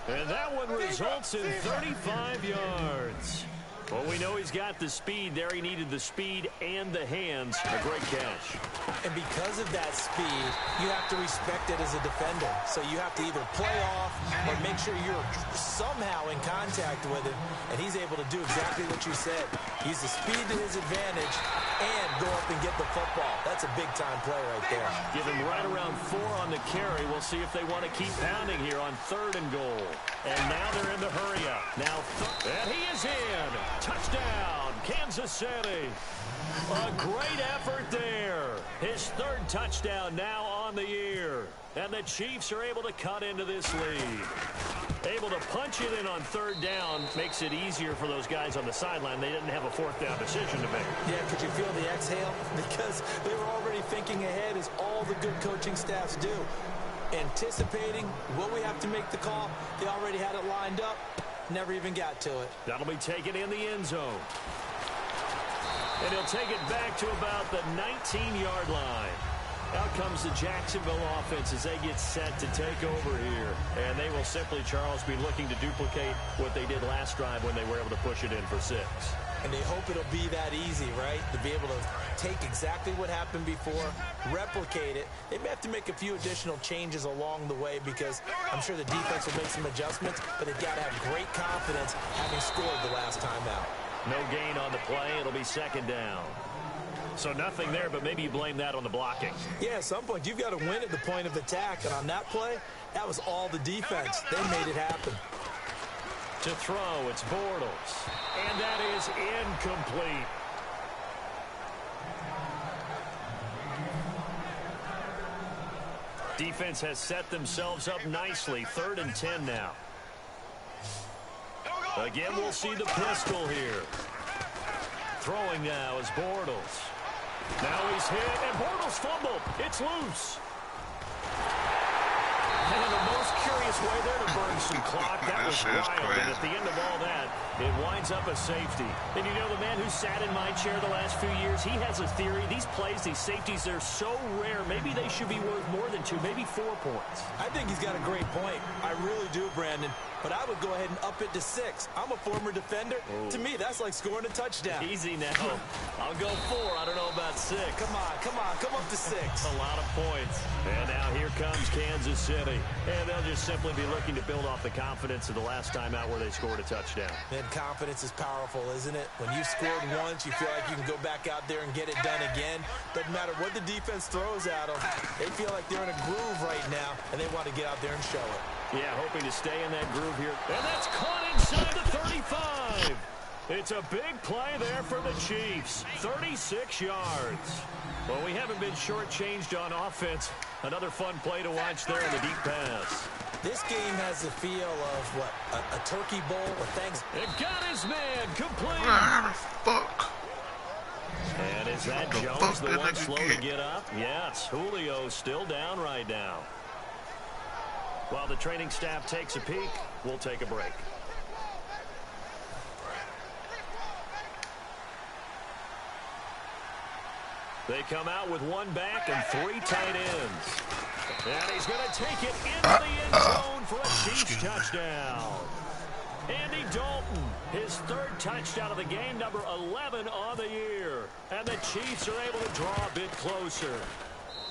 And that one results in 35 yards. Well, we know he's got the speed there. He needed the speed and the hands. A great catch. And because of that speed, you have to respect it as a defender. So you have to either play off or make sure you're somehow in contact with him, and he's able to do exactly what you said. Use the speed to his advantage and go up and get the football. That's a big-time play right there. Give him right around 4 on the carry. We'll see if they want to keep pounding here on 3rd and goal. And now they're in the hurry-up. Now, and he is in. Touchdown, Kansas City. A great effort there. His 3rd touchdown now on the year. And the Chiefs are able to cut into this lead. Able to punch it in on 3rd down makes it easier for those guys on the sideline. They didn't have a 4th down decision to make. Yeah, could you feel the exhale? Because they were already thinking ahead, as all the good coaching staffs do. Anticipating, will we have to make the call? They already had it lined up. Never even got to it. That'll be taken in the end zone. And he'll take it back to about the 19-yard line. Out comes the Jacksonville offense as they get set to take over here. And they will simply, Charles, be looking to duplicate what they did last drive when they were able to push it in for 6. And they hope it'll be that easy, right? To be able to take exactly what happened before, replicate it. They may have to make a few additional changes along the way because I'm sure the defense will make some adjustments, but they've got to have great confidence having scored the last time out. No gain on the play. It'll be 2nd down. So nothing there, but maybe you blame that on the blocking. Yeah, at some point you've got to win at the point of attack, and on that play, that was all the defense. They made it happen. To throw, it's Bortles. And that is incomplete. Defense has set themselves up nicely. 3rd and 10 now. Again, we'll see the pistol here. Throwing now is Bortles. Now he's hit, and Bortles fumbled. It's loose. And in the most curious way there to burn some clock. That was wild. And at the end of all that, it winds up a safety. And you know, the man who sat in my chair the last few years, he has a theory. These plays, these safeties, they're so rare. Maybe they should be worth more than 2, maybe 4 points. I think he's got a great point. I really do, Brandon. But I would go ahead and up it to 6. I'm a former defender. Oh. To me, that's like scoring a touchdown. Easy now. I'll go 4. I don't know about 6. Come up to 6. A lot of points. And now here comes Kansas City. And they'll just simply be looking to build off the confidence of the last time out where they scored a touchdown. Man, confidence is powerful, isn't it? When you've scored once, you feel like you can go back out there and get it done again. Doesn't matter what the defense throws at them. They feel like they're in a groove right now, and they want to get out there and show it. Yeah, hoping to stay in that groove here. And that's caught inside the 35. It's a big play there for the Chiefs. 36 yards. Well, we haven't been shortchanged on offense. Another fun play to watch there in the deep pass. This game has the feel of, what, a turkey bowl or thanks. It got his man complete. How the fuck? And is that Jones the one slow to get up? Yes, Julio still down right now. While the training staff takes a peek, we'll take a break. They come out with 1 back and 3 tight ends. And he's going to take it into the end zone for a Chiefs touchdown. Andy Dalton, his 3rd touchdown of the game, number 11 on the year. And the Chiefs are able to draw a bit closer.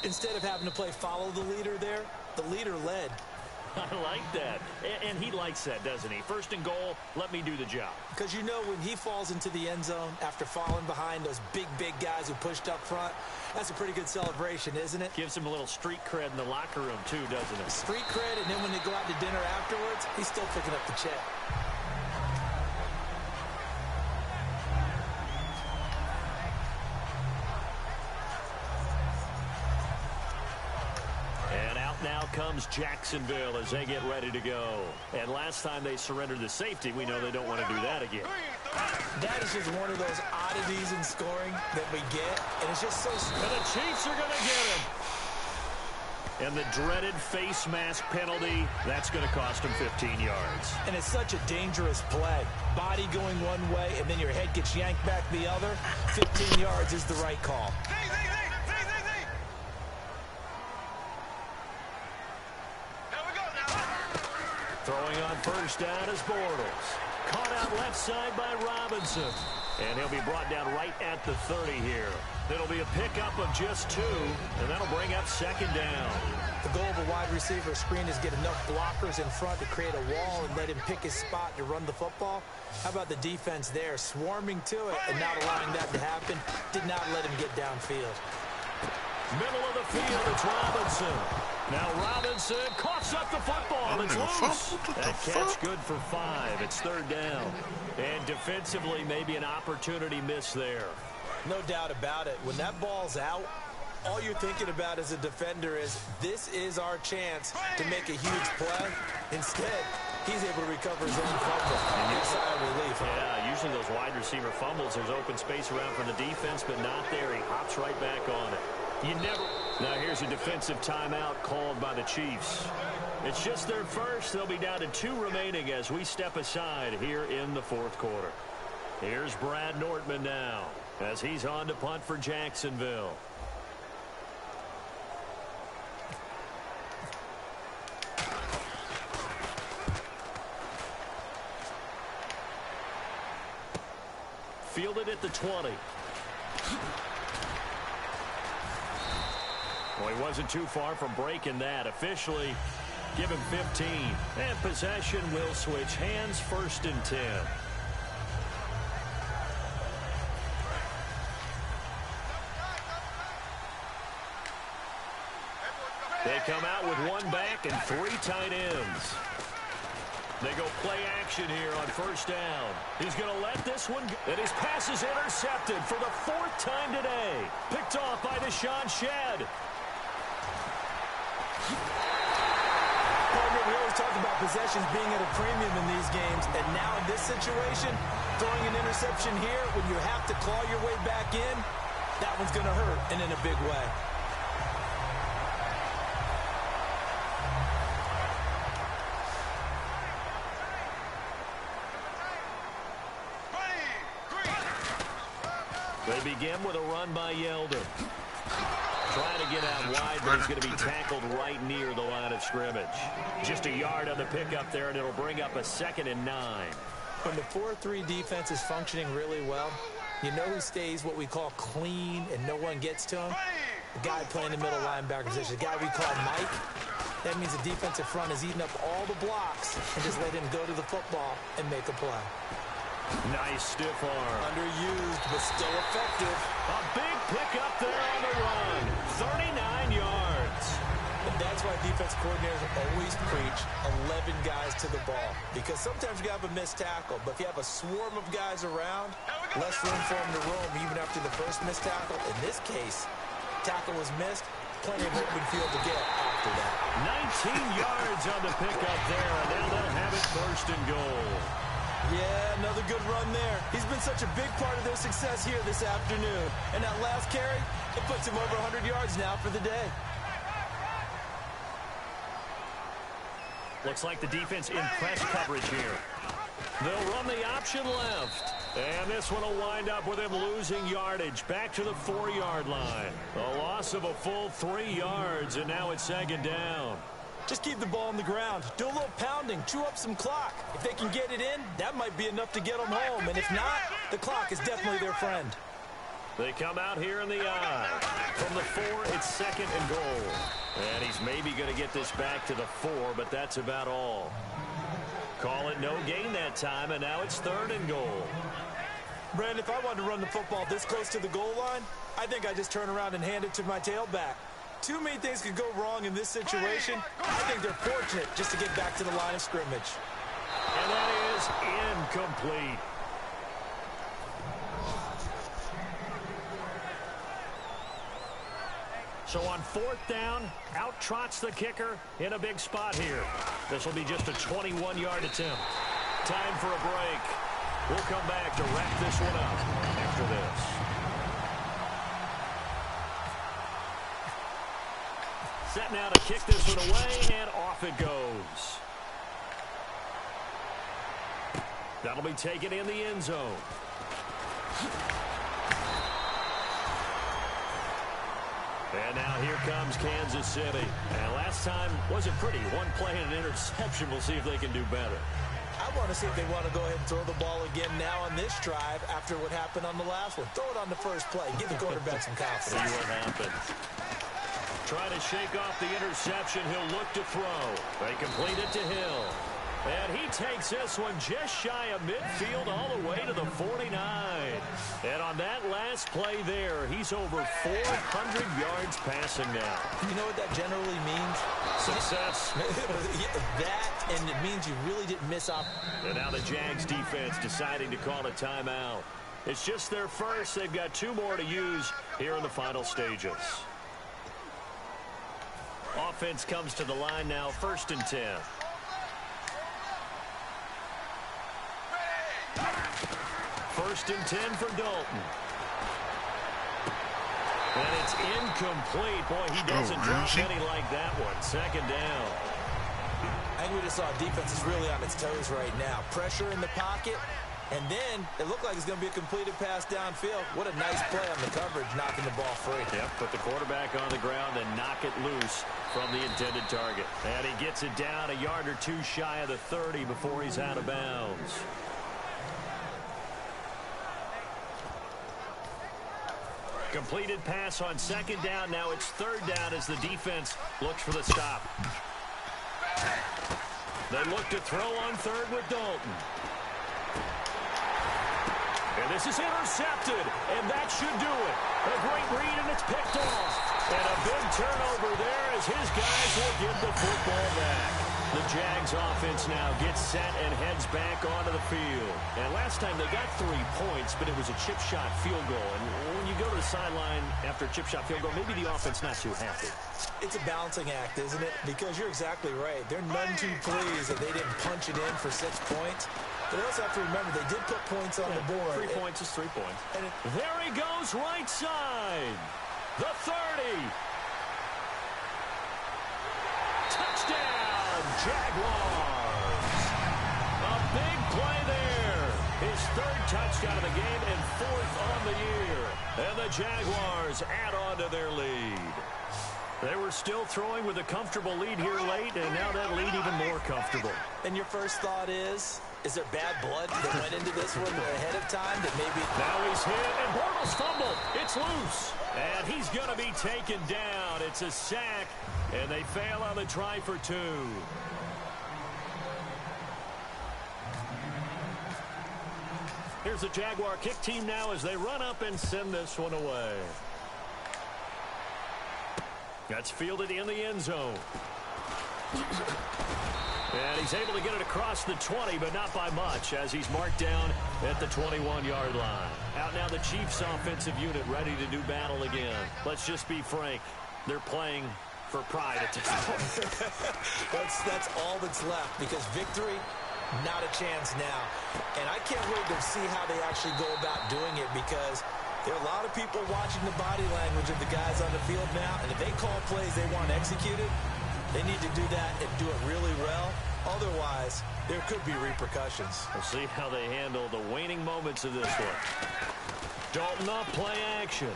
Instead of having to play follow the leader there, the leader led. I like that. And he likes that, doesn't he? 1st and goal, let me do the job. Because you know when he falls into the end zone after falling behind those big guys who pushed up front, that's a pretty good celebration, isn't it? Gives him a little street cred in the locker room, too, doesn't it? Street cred, and then when they go out to dinner afterwards, he's still picking up the check. Now comes Jacksonville as they get ready to go. And last time they surrendered the safety, we know they don't want to do that again. That is just one of those oddities in scoring that we get, and it's just so... And the Chiefs are going to get him. And the dreaded face mask penalty, that's going to cost him 15 yards. And it's such a dangerous play. Body going one way, and then your head gets yanked back the other. 15 yards is the right call. Throwing on 1st down is Bortles. Caught out left side by Robinson. And he'll be brought down right at the 30 here. It'll be a pickup of just 2, and that'll bring up second down. The goal of a wide receiver screen is get enough blockers in front to create a wall and let him pick his spot to run the football. How about the defense there, swarming to it and not allowing that to happen? Did not let him get downfield. Middle of the field, it's Robinson. Now Robinson coughs up the football. It's loose. That catch good for 5. It's third down. And defensively, maybe an opportunity miss there. No doubt about it. When that ball's out, all you're thinking about as a defender is, this is our chance to make a huge play. Instead, he's able to recover his own fumble. And you sigh of relief. Yeah, usually those wide receiver fumbles, there's open space around for the defense, but not there. He hops right back on it. Now here's a defensive timeout called by the Chiefs. It's just their first. They'll be down to 2 remaining as we step aside here in the fourth quarter. Here's Brad Nortman now as he's on to punt for Jacksonville. Fielded at the 20. Well, he wasn't too far from breaking that. Officially, give him 15. And possession will switch hands, 1st and 10. They come out with 1 back and 3 tight ends. They go play action here on 1st down. He's going to let this one go. And his pass is intercepted for the 4th time today. Picked off by Deshaun Shedd. We always talk about possessions being at a premium in these games, and now in this situation, throwing an interception here when you have to claw your way back in, that one's going to hurt, and in a big way. They begin with a run by Yeldon. Trying to get out wide, but he's going to be tackled right near the line of scrimmage. Just a yard on the pickup there, and it'll bring up a 2nd and 9. When the 4-3 defense is functioning really well, you know who stays what we call clean and no one gets to him? The guy playing the middle linebacker position, the guy we call Mike. That means the defensive front is eating up all the blocks and just let him go to the football and make a play. Nice stiff arm. Underused, but still effective. A big pickup there on the run. 39 yards. And that's why defense coordinators always preach 11 guys to the ball. Because sometimes you have a missed tackle, but if you have a swarm of guys around, less room for them to roam even after the first missed tackle. In this case, tackle was missed. Plenty of open field to get after that. 19 yards on the pickup there, and now they'll have it 1st and goal. Yeah, another good run there. He's been such a big part of their success here this afternoon. And that last carry, it puts him over 100 yards now for the day. Looks like the defense in press coverage here. They'll run the option left. And this one will wind up with him losing yardage back to the 4-yard line. A loss of a full 3 yards, and now it's 2nd down. Just keep the ball on the ground. Do a little pounding. Chew up some clock. If they can get it in, that might be enough to get them home. And if not, the clock is definitely their friend. They come out here in the I. From the 4, it's 2nd and goal. And he's maybe going to get this back to the 4, but that's about all. Call it no gain that time, and now it's 3rd and goal. Brandon, if I wanted to run the football this close to the goal line, I think I just turn around and hand it to my tailback. Too many things could go wrong in this situation. I think they're fortunate just to get back to the line of scrimmage. And that is incomplete. So on 4th down, out trots the kicker in a big spot here. This will be just a 21-yard attempt. Time for a break. We'll come back to wrap this one up after this. Set now to kick this one away, and off it goes. That'll be taken in the end zone. And now here comes Kansas City. And last time wasn't pretty. One play and an interception. We'll see if they can do better. I want to see if they want to go ahead and throw the ball again now on this drive after what happened on the last one. Throw it on the first play. Give the quarterback some confidence. See what happens. Trying to shake off the interception. He'll look to throw. They complete it to Hill. And he takes this one just shy of midfield all the way to the 49. And on that last play there, he's over 400 yards passing now. You know what that generally means? Success. That, and it means you really didn't miss out. And now the Jags defense deciding to call a timeout. It's just their first. They've got 2 more to use here in the final stages. Offense comes to the line now, 1st and 10. First and 10 for Dalton. And it's incomplete. Boy, he doesn't drop any like that one. 2nd down. I think we just saw defense is really on its toes right now. Pressure in the pocket, and then it looked like it's going to be a completed pass downfield. What a nice play on the coverage, knocking the ball free. Yep, put the quarterback on the ground and knock it loose from the intended target. And he gets it down a yard or 2 shy of the 30 before he's out of bounds. Completed pass on 2nd down. Now it's 3rd down as the defense looks for the stop. They look to throw on 3rd with Dalton. And this is intercepted, and that should do it. A great read, and it's picked off. And a big turnover there as his guys will give the football back. The Jags offense now gets set and heads back onto the field. And last time they got 3 points, but it was a chip shot field goal. And when you go to the sideline after a chip shot field goal, maybe the offense not too happy. It's a balancing act, isn't it? Because you're exactly right. They're none too pleased that they didn't punch it in for 6 points. But they also have to remember they did put points on the board. 3 points is 3 points. And there he goes right side. The 30. Touchdown, Jaguars. A big play there. His 3rd touchdown of the game and 4th on the year. And the Jaguars add on to their lead. They were still throwing with a comfortable lead here late, and now that lead even more comfortable. And your first thought is there bad blood that went into this one ahead of time that maybe... Now he's hit, and Bortles fumbled. It's loose. And he's going to be taken down. It's a sack, and they fail on the try for 2. Here's the Jaguar kick team now as they run up and send this one away. That's fielded in the end zone. And he's able to get it across the 20, but not by much, as he's marked down at the 21-yard line. Out now the Chiefs offensive unit ready to do battle again. Let's just be frank. They're playing for pride at this point. That's all that's left, because victory, not a chance now. And I can't wait to see how they actually go about doing it, because there are a lot of people watching the body language of the guys on the field now, and if they call plays they want executed, they need to do that and do it really well. Otherwise, there could be repercussions. We'll see how they handle the waning moments of this one. Dalton off play action.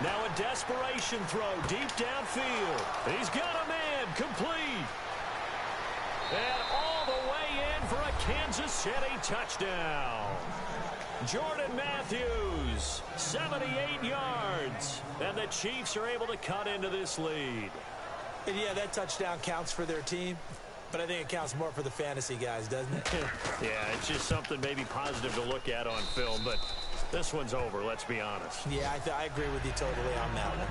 Now a desperation throw deep downfield. He's got a man complete. And all the way in for a Kansas City touchdown. Jordan Matthews, 78 yards. And the Chiefs are able to cut into this lead. And yeah, that touchdown counts for their team, but I think it counts more for the fantasy guys, doesn't it? Yeah, it's just something maybe positive to look at on film, but this one's over, let's be honest. Yeah, I agree with you totally on that one.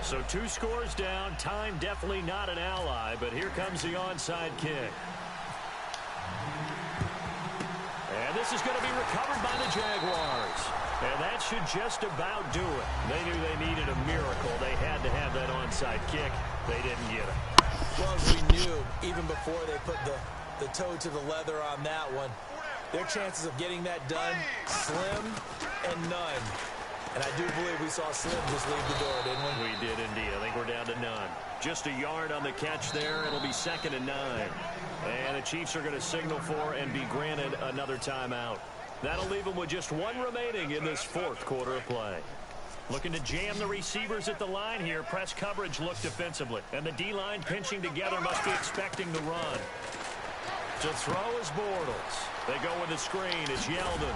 So 2 scores down, time definitely not an ally, but here comes the onside kick. And this is going to be recovered by the Jaguars. And that should just about do it. They knew they needed a miracle. They had to have that onside kick. They didn't get it. Well, as we knew, even before they put the toe to the leather on that one, their chances of getting that done, slim and none. And I do believe we saw Slim just leave the door, didn't we? We did indeed. I think we're down to none. Just a yard on the catch there. It'll be 2nd and 9. And the Chiefs are going to signal for and be granted another timeout. That'll leave them with just 1 remaining in this 4th quarter of play. Looking to jam the receivers at the line here. Press coverage look defensively. And the D-line pinching together must be expecting the run. To throw is Bortles. They go with the screen. It's Yeldon.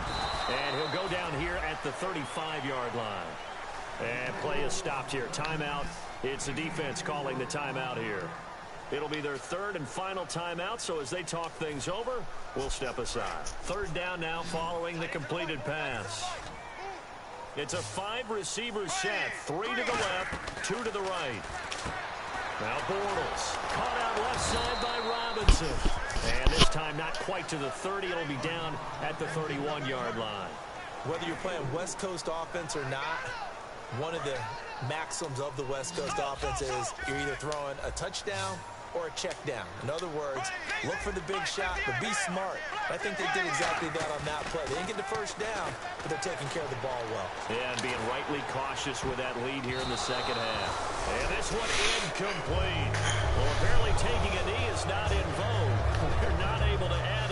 And he'll go down here at the 35-yard line. And play is stopped here. Timeout. It's the defense calling the timeout here. It'll be their third and final timeout, so as they talk things over, we'll step aside. Third down now following the completed pass. It's a 5-receiver set. 3 to the left, 2 to the right. Now Bortles. Caught out left side by Robinson. And this time not quite to the 30. It'll be down at the 31-yard line. Whether you're playing West Coast offense or not, one of the maxims of the West Coast offense is you're either throwing a touchdown or a check down. In other words, look for the big shot, but be smart. I think they did exactly that on that play. They didn't get the first down, but they're taking care of the ball well. Yeah, and being rightly cautious with that lead here in the second half. And this one incomplete. Well, apparently taking a knee is not in vogue. They're not able to add